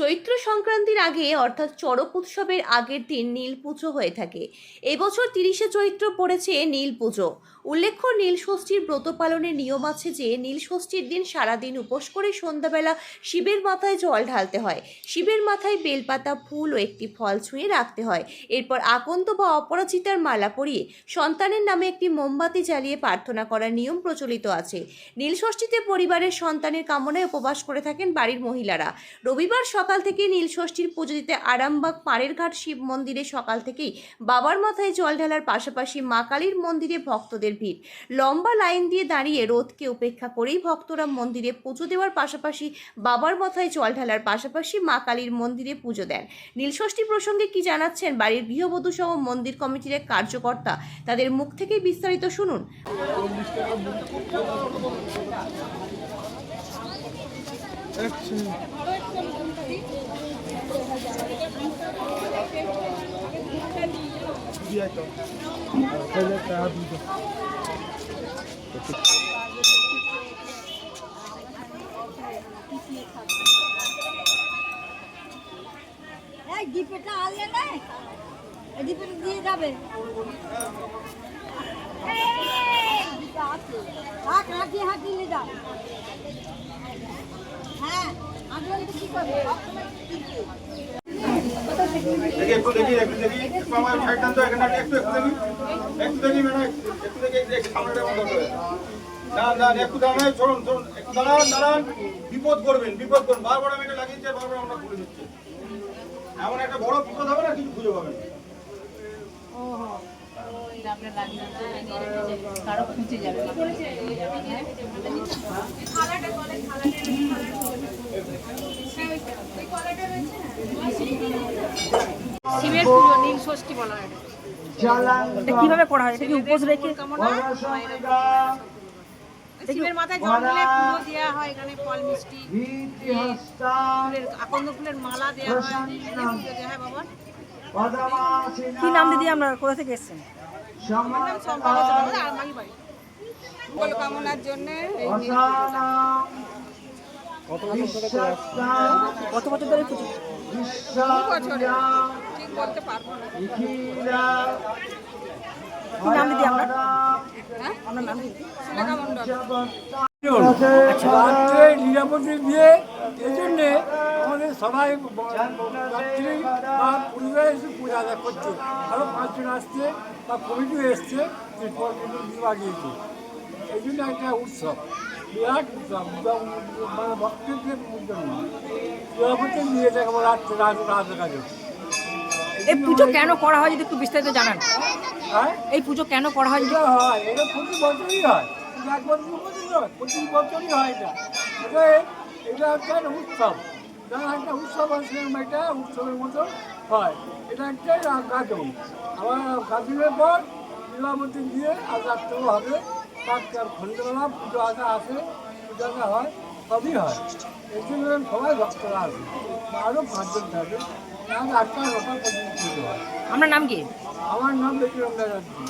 চৈত্র সংক্রান্তির আগে অর্থাৎ চড়ক উৎসবের আগের দিন নীল পুজো হয়ে থাকে। এবছর 30শে চৈত্র পড়েছে নীল পুজো। উল্লেখ্য, নীল ষষ্ঠীর ব্রত পালনের নিয়ম আছে যে নীল ষষ্ঠীর দিন সারাদিন উপোস করে সন্ধ্যাবেলা শিবের মাথায় জল ঢালতে হয়। শিবের মাথায় বেলপাতা, ফুল ও একটি ফল ছুঁয়ে রাখতে হয়। এরপর আকন্ত বা অপরাজিতার মালা পরিয়ে সন্তানের নামে একটি মোমবাতি জ্বালিয়ে প্রার্থনা করার নিয়ম প্রচলিত আছে। নীল ষষ্ঠীতে পরিবারের সন্তানের কামনায় উপবাস করে থাকেন বাড়ির মহিলারা। রবিবার সকাল থেকে নীল ষষ্ঠীর পুজো দিতে আরামবাগ পাড়েরঘাট শিব মন্দিরে সকাল থেকেই বাবার মাথায় জল ঢালার পাশাপাশি মা কালীর মন্দিরে ভক্তদের ভিড়। লম্বা লাইন দিয়ে দাঁড়িয়ে রোদকে উপেক্ষা করেই ভক্তরা মন্দিরে পুজো দেওয়ার পাশাপাশি বাবার মাথায় জল ঢালার পাশাপাশি মা কালীর মন্দিরে পুজো দেন। নীলষষ্ঠী প্রসঙ্গে কি জানাচ্ছেন বাড়ির গৃহবধূ সহ মন্দির কমিটির এক কার্যকর্তা, তাদের মুখ থেকেই বিস্তারিত শুনুন। ডিপেটা আনলে না, ডিপেটা দিয়ে যাবে। হাঁটিয়ে যাও। হ্যাঁ, আন্দোলন কি করবে? বিপদ করবেন বারবার আমি এটা লাগিয়েছি, বারবার আমরা খুলে দিচ্ছি। এমন একটা বড় বিপদ হবে না, কিছু খুঁজে পাবেন। শিবের পুজো নীল ষষ্ঠী বলা হয়। এটা কিভাবে করা হয়? এটা কি উপোস রেখে শিবের মাথায় জল ঢেলে পুজো দেওয়া হয়। এখানে ফল মিষ্টি, ফুলের আকন্দ ফুলের মালা দেওয়া হয়, পুজো দেওয়া হয় বাবার। কি নাম দিদি, আমরা কোথা থেকে এসেছেন? মঙ্গল কামনার জন্য। কত বছর ধরে পুজো? ঠিক বলতে পারবো না। কি নাম দিদি আপনার? আপনার নাম দিদি? সুলেখা মণ্ডল। নিরাপদে দিয়ে এই জন্যে আমাদের সবাই রাত্রি বা পরিবারে এসে পূজা আদায় করছে। আরও 5 জন আসছে বা কমিটিও এসছে, লাগিয়েছে। এই জন্য একটা উৎসব, বিরাট উৎসব, মানে ভক্তদের জন্য নিরাপদে নিয়ে যায় আমার রাতের কাজে। এই পুজো কেন করা হয় যদি একটু বিস্তারিত জানান? হ্যাঁ, এই পুজো কেন করা হয়? হয় এটা প্রতি বছরই হয়, 1 বছর নয়, প্রতি বছরই হয়। এটা একটা উৎসব, যারা একটা উৎসব আছে, এটা উৎসবের মতো হয়। এটা একটাই গাজন। আবার গাজনের পর লীলাবতী দিয়ে আর রাত্রেও হবে, তার সন্ধ্যেবেলা পুজো আসে, পূজাটা হয়, সবই হয়। এই জন্য সবাই ভক্তরা আসে, আরও 5 জন থাকে। 8টা 9টা পর্যন্ত পুজো হয়। আপনার নাম কি? আমার নাম বেকিরম ব্যানার্জি।